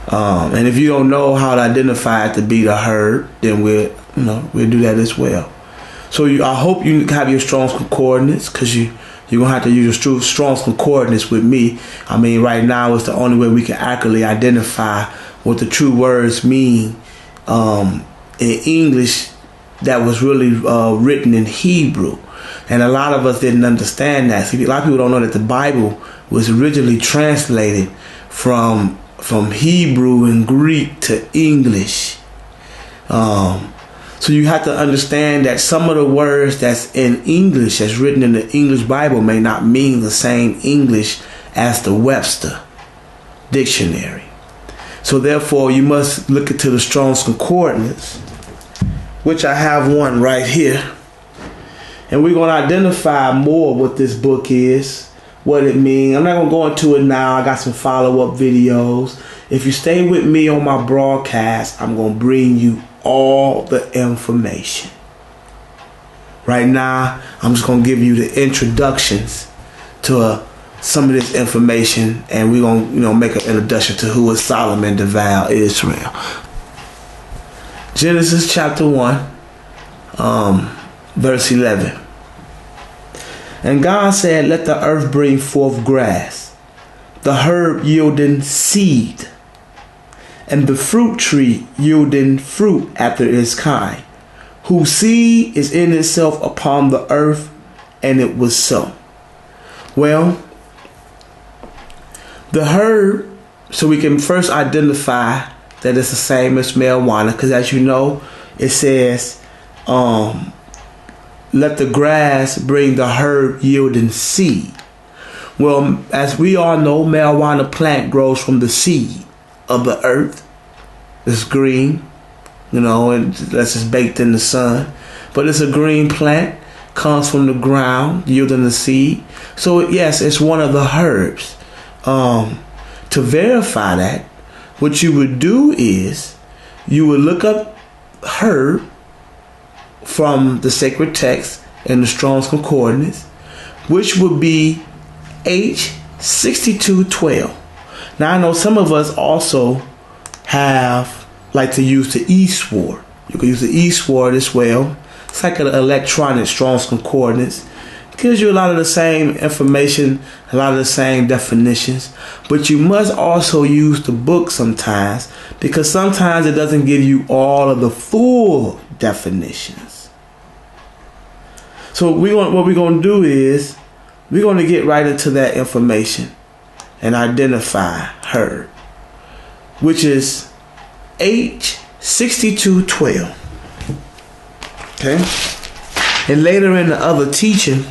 And if you don't know how to identify it to be the herb, then we'll do that as well. So I hope you have your Strong's Concordance, because you're gonna have to use your Strong's Concordance with me. I mean, right now it's the only way we can accurately identify what the true words mean in English that was really written in Hebrew. And a lot of us didn't understand that. See, a lot of people don't know that the Bible was originally translated from Hebrew and Greek to English. So you have to understand that some of the words that's in English, that's written in the English Bible, may not mean the same English as the Webster Dictionary. So therefore, you must look into the Strong's Concordance, which I have one right here. And we're going to identify more what this book is, what it means. I'm not going to go into it now. I got some follow-up videos. If you stay with me on my broadcast, I'm going to bring you all the information. Right now, I'm just going to give you the introductions to some of this information, and we're going to make an introduction to who is Solomon-Dervail Israel. Genesis chapter 1, verse 11. And God said, let the earth bring forth grass, the herb yielding seed, and the fruit tree yielding fruit after its kind, whose seed is in itself upon the earth. And it was so. Well, the herb, so we can first identify that it's the same as marijuana, because as you know, it says, let the grass bring the herb yielding seed. Well, as we all know, marijuana plant grows from the seed of the earth. It's green, and that's just baked in the sun. But it's a green plant, comes from the ground, yielding the seed. So yes, it's one of the herbs. To verify that, what you would do is you would look up herb from the sacred text in the Strong's Concordance, which would be H6212. Now I know some of us also like to use the eastward. You can use the eastward as well. It's like an electronic Strong's Concordance. It gives you a lot of the same information, a lot of the same definitions, but you must also use the book sometimes, because sometimes it doesn't give you all of the full definitions. So what we're going to do is we're going to get right into that information and identify her, which is H6212. Okay. And later in the other teaching,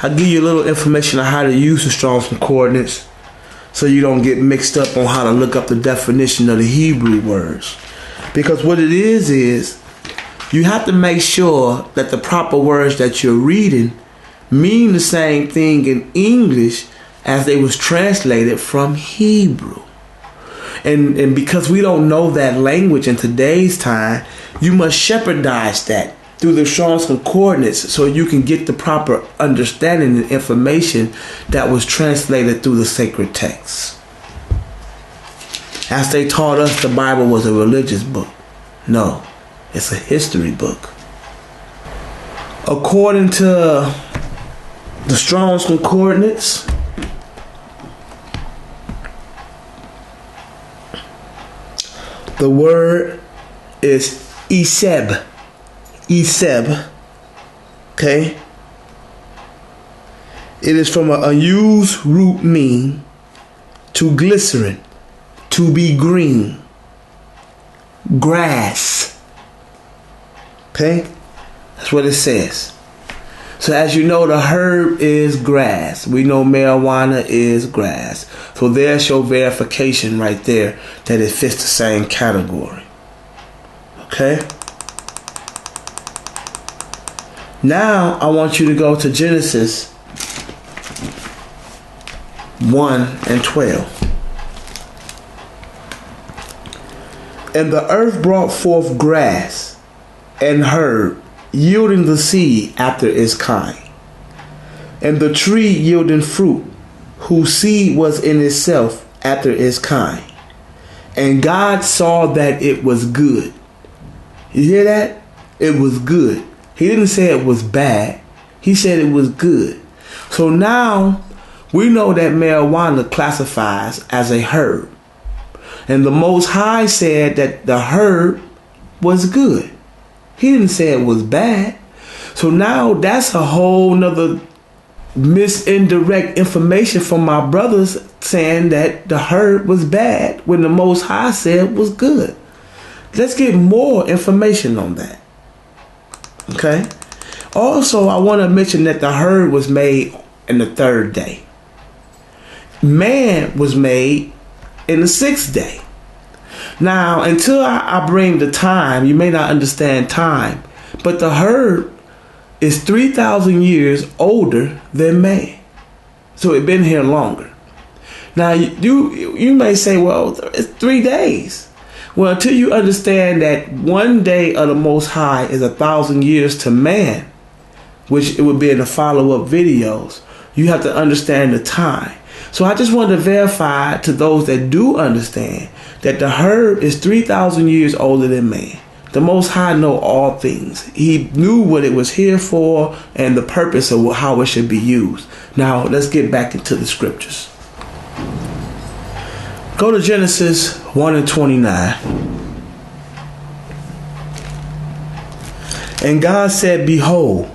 I'll give you a little information on how to use the Strong's Concordance, so you don't get mixed up on how to look up the definition of the Hebrew words. Because what it is you have to make sure that the proper words that you're reading mean the same thing in English as they was translated from Hebrew. And because we don't know that language in today's time, you must shepherdize that through the Strong's Concordance so you can get the proper understanding and information that was translated through the sacred texts. As they taught us, the Bible was a religious book. No, it's a history book. According to the Strong's Concordance, the word is Iseb. Iseb. Okay? It is from a used root mean to glycerin, to be green, grass. Okay? That's what it says. So as you know, the herb is grass. We know marijuana is grass. So there's your verification right there that it fits the same category. Okay? Now I want you to go to Genesis 1 and 12. And the earth brought forth grass and herb, yielding the seed after its kind, and the tree yielding fruit, whose seed was in itself after its kind. And God saw that it was good. You hear that? It was good. He didn't say it was bad. He said it was good. So now we know that marijuana classifies as a herb. And the Most High said that the herb was good. He didn't say it was bad. So now that's a whole nother indirect information from my brothers saying that the herb was bad when the Most High said it was good. Let's get more information on that. Okay. Also, I want to mention that the herb was made in the 3rd day. Man was made in the 6th day. Now, until I bring the time, you may not understand time, but the herb is 3,000 years older than man. So it's been here longer. Now, you may say, well, it's 3 days. Well, until you understand that 1 day of the Most High is 1,000 years to man, which it would be in the follow-up videos, you have to understand the time. So I just wanted to verify to those that do understand that the herb is 3,000 years older than man. The Most High know all things. He knew what it was here for and the purpose of how it should be used. Now let's get back into the scriptures. Go to Genesis 1:29. And God said, behold,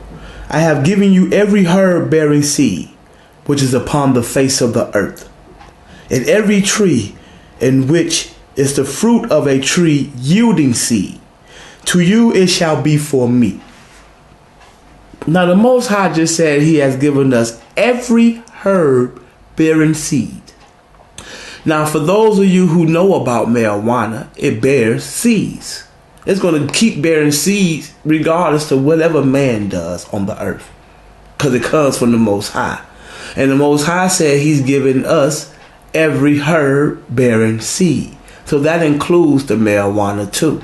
I have given you every herb bearing seed, which is upon the face of the earth, and every tree in which is the fruit of a tree yielding seed. To you it shall be for meat. Now the Most High just said he has given us every herb bearing seed. Now for those of you who know about marijuana, it bears seeds. It's going to keep bearing seeds regardless of whatever man does on the earth, because it comes from the Most High. And the Most High said he's given us every herb bearing seed. So that includes the marijuana too.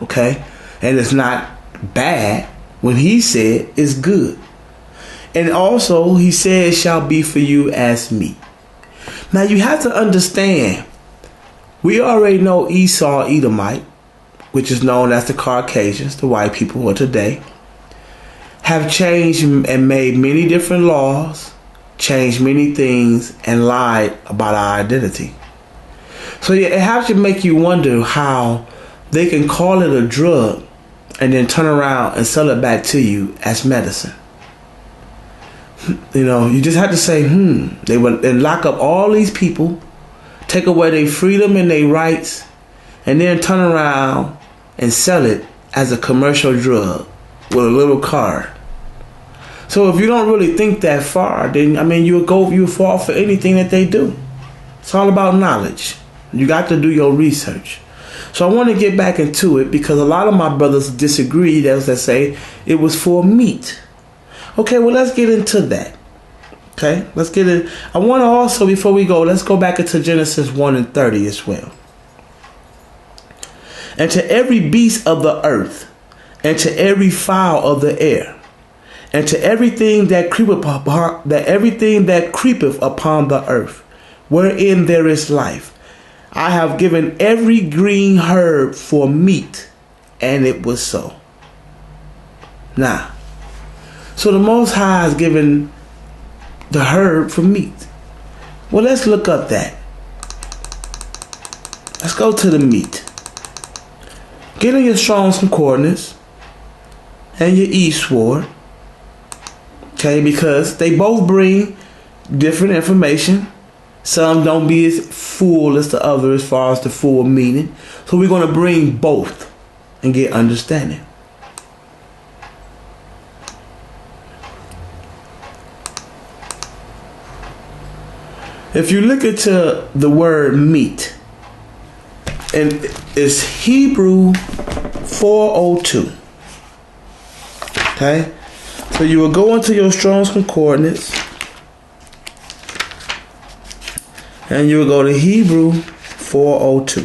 Okay? And it's not bad when he said it's good. And also he said it shall be for you as meat. Now you have to understand, we already know Esau, Edomite, which is known as the Caucasians, the white people of today, have changed and made many different laws, changed many things, and lied about our identity. So it has to make you wonder how they can call it a drug and then turn around and sell it back to you as medicine. You know, you just have to say, they would and lock up all these people, take away their freedom and their rights, and then turn around and sell it as a commercial drug with a little card. So if you don't really think that far, then you fall for anything that they do. It's all about knowledge. You got to do your research. So I want to get back into it because a lot of my brothers disagree, as they say it was for meat. Okay, well, let's get into that. Okay, let's get it. I want to also, before we go, let's go back into Genesis 1:30 as well. And to every beast of the earth, and to every fowl of the air, and to everything that creepeth upon the earth, wherein there is life, I have given every green herb for meat, and it was so. Now, so the Most High has given the herb for meat. Well, let's look up that. Let's go to the meat. Get in your Strong's Concordance and your eastward. Okay, because they both bring different information. Some don't be as full as the other as far as the full meaning. So we're going to bring both and get understanding. If you look into the word meat, and it's Hebrew 402. Okay? So you will go into your Strong's Concordance and you will go to Hebrew 402.